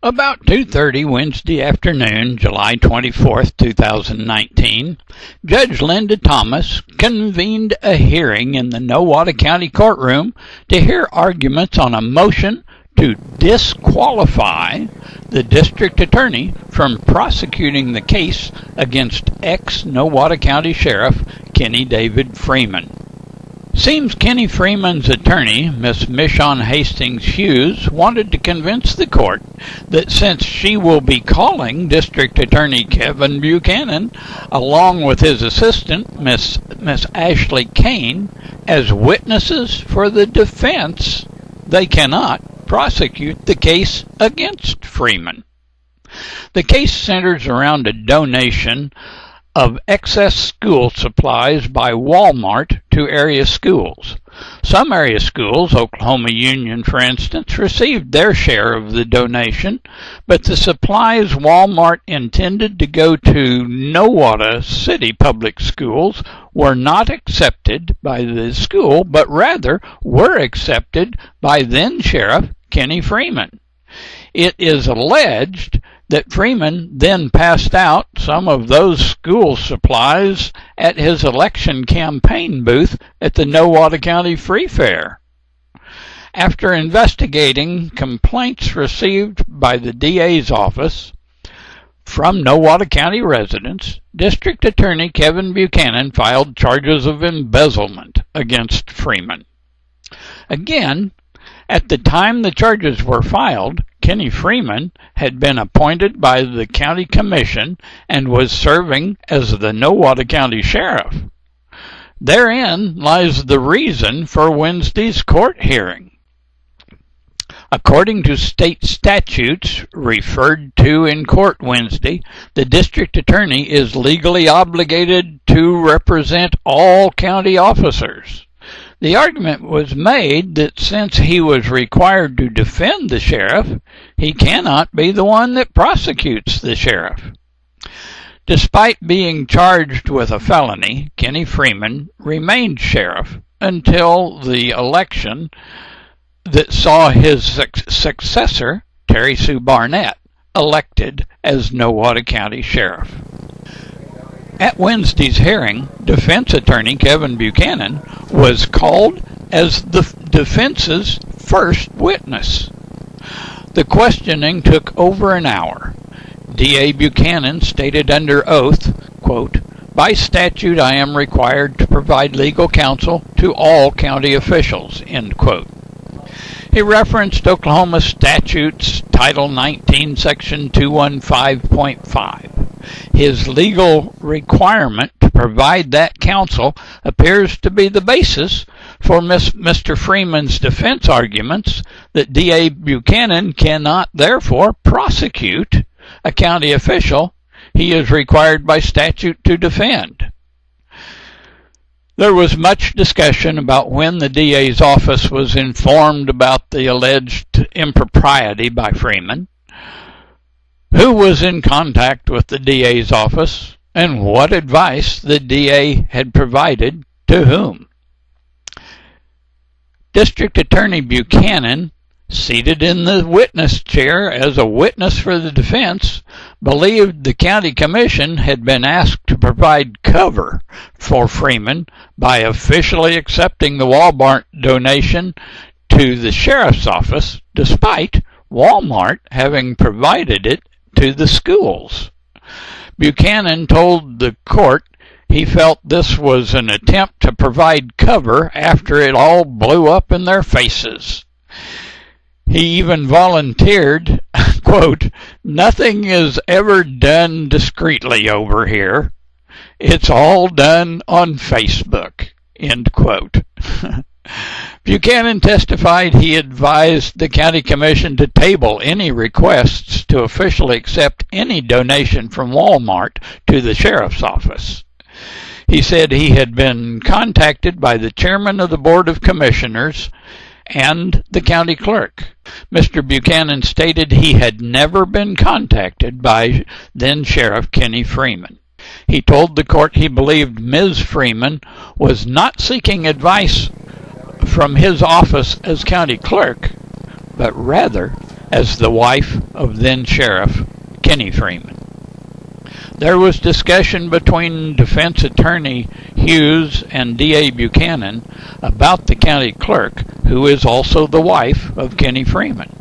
About 2:30 Wednesday afternoon, July 24th, 2019, Judge Linda Thomas convened a hearing in the Nowata County courtroom to hear arguments on a motion to disqualify the district attorney from prosecuting the case against ex-Nowata County Sheriff Kenny David Freeman. Seems Kenny Freeman's attorney, Miss Michonne Hastings Hughes, wanted to convince the court that since she will be calling District Attorney Kevin Buchanan, along with his assistant, Miss Ashley Kane, as witnesses for the defense, they cannot prosecute the case against Freeman. The case centers around a donation of excess school supplies by Walmart to area schools. Some area schools, Oklahoma Union for instance, received their share of the donation, but the supplies Walmart intended to go to Nowata City Public Schools were not accepted by the school, but rather were accepted by then-Sheriff Kenny Freeman. It is alleged that Freeman then passed out some of those school supplies at his election campaign booth at the Nowata County Free Fair. After investigating complaints received by the DA's office from Nowata County residents, District Attorney Kevin Buchanan filed charges of embezzlement against Freeman. Again, at the time the charges were filed, Kenny Freeman had been appointed by the county commission and was serving as the Nowata County Sheriff. Therein lies the reason for Wednesday's court hearing. According to state statutes referred to in court Wednesday, the district attorney is legally obligated to represent all county officers. The argument was made that since he was required to defend the sheriff, he cannot be the one that prosecutes the sheriff. Despite being charged with a felony, Kenny Freeman remained sheriff until the election that saw his successor, Terry Sue Barnett, elected as Nowata County Sheriff. At Wednesday's hearing, defense attorney Kevin Buchanan was called as the defense's first witness. The questioning took over an hour. D.A. Buchanan stated under oath, quote, "By statute I am required to provide legal counsel to all county officials," end quote. He referenced Oklahoma statutes Title 19, Section 215.5. His legal requirement to provide that counsel appears to be the basis for Mr. Freeman's defense arguments that D.A. Buchanan cannot therefore prosecute a county official he is required by statute to defend. There was much discussion about when the DA's office was informed about the alleged impropriety by Freeman, who was in contact with the DA's office, and what advice the DA had provided to whom. District Attorney Buchanan, seated in the witness chair as a witness for the defense, believed the county commission had been asked to provide cover for Freeman by officially accepting the Walmart donation to the sheriff's office, despite Walmart having provided it to the schools. Buchanan told the court he felt this was an attempt to provide cover after it all blew up in their faces. He even volunteered, quote, "Nothing is ever done discreetly over here. It's all done on Facebook," end quote. Buchanan testified he advised the county commission to table any requests to officially accept any donation from Walmart to the sheriff's office. He said he had been contacted by the chairman of the Board of Commissioners and the county clerk. Mr. Buchanan stated he had never been contacted by then-Sheriff Kenny Freeman. He told the court he believed Ms. Freeman was not seeking advice from his office as county clerk, but rather as the wife of then-Sheriff Kenny Freeman. There was discussion between defense attorney Hughes and D.A. Buchanan about the county clerk, who is also the wife of Kenny Freeman.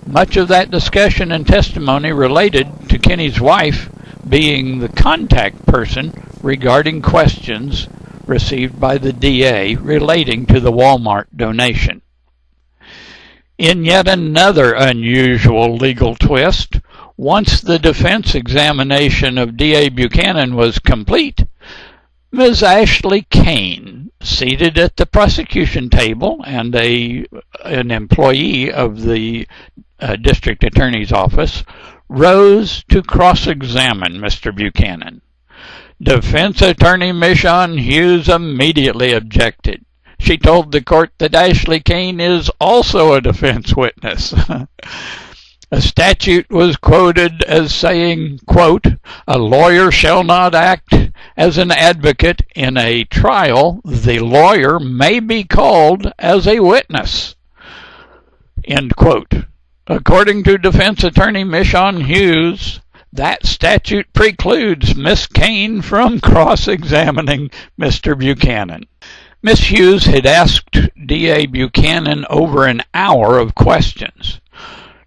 Much of that discussion and testimony related to Kenny's wife being the contact person regarding questions received by the DA relating to the Walmart donation. In yet another unusual legal twist, once the defense examination of D.A. Buchanan was complete, Ms. Ashley Kane, seated at the prosecution table and an employee of the district attorney's office, rose to cross-examine Mr. Buchanan. Defense attorney Michonne Hughes immediately objected. She told the court that Ashley Kane is also a defense witness. A statute was quoted as saying, quote, "A lawyer shall not act as an advocate in a trial. The lawyer may be called as a witness," end quote. According to defense attorney Michonne Hughes, that statute precludes Miss Kane from cross-examining Mr. Buchanan. Miss Hughes had asked D.A. Buchanan over an hour of questions.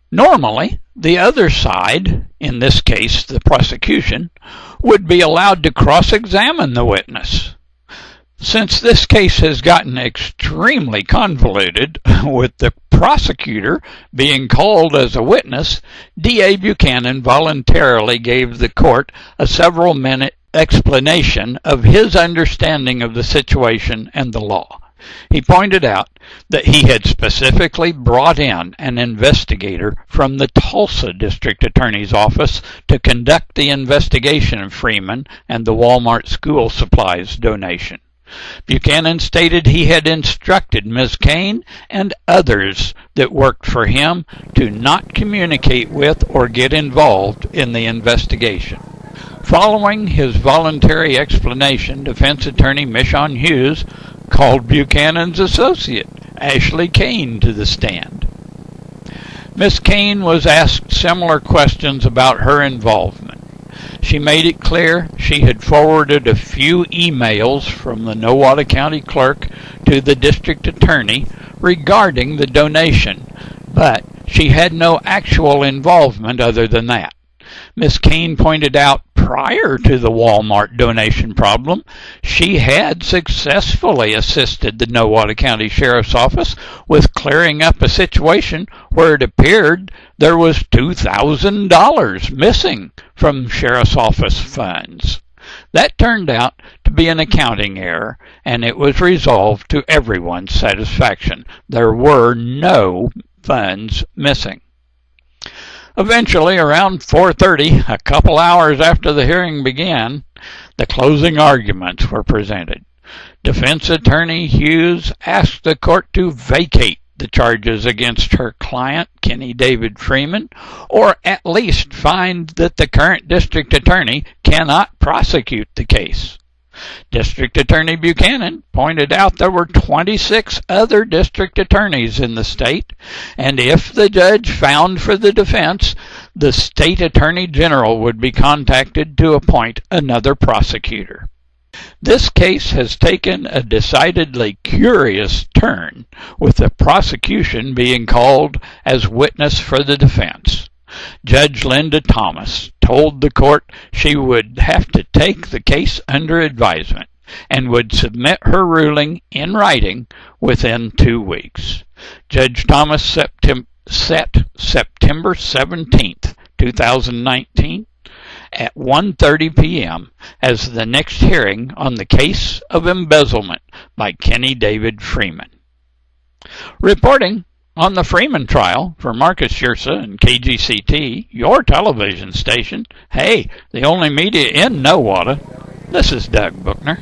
Normally, the other side, in this case the prosecution, would be allowed to cross-examine the witness. Since this case has gotten extremely convoluted, with the prosecutor being called as a witness, D.A. Buchanan voluntarily gave the court a several-minute explanation of his understanding of the situation and the law. He pointed out that he had specifically brought in an investigator from the Tulsa District Attorney's Office to conduct the investigation of Freeman and the Walmart school supplies donation. Buchanan stated he had instructed Ms. Kane and others that worked for him to not communicate with or get involved in the investigation. Following his voluntary explanation, defense attorney Michonne Hughes called Buchanan's associate, Ashley Kane, to the stand. Ms. Kane was asked similar questions about her involvement. She made it clear she had forwarded a few emails from the Nowata County clerk to the district attorney regarding the donation, but she had no actual involvement other than that. Ms. Kane pointed out prior to the Walmart donation problem, she had successfully assisted the Nowata County Sheriff's Office with clearing up a situation where it appeared there was $2,000 missing from Sheriff's Office funds. That turned out to be an accounting error, and it was resolved to everyone's satisfaction. There were no funds missing. Eventually, around 4:30, a couple hours after the hearing began, the closing arguments were presented. Defense attorney Hughes asked the court to vacate the charges against her client, Kenny David Freeman, or at least find that the current district attorney cannot prosecute the case. District Attorney Buchanan pointed out there were 26 other district attorneys in the state, and if the judge found for the defense, the state attorney general would be contacted to appoint another prosecutor. This case has taken a decidedly curious turn, with the prosecution being called as witness for the defense. Judge Linda Thomas told the court she would have to take the case under advisement and would submit her ruling in writing within 2 weeks. Judge Thomas set September 17th, 2019 at 1:30 p.m. as the next hearing on the case of embezzlement by Kenny David Freeman. Reporting on the Freeman trial for Marcus Yersa and KGCT, your television station, hey, the only media in Nowata, this is Doug Buchner.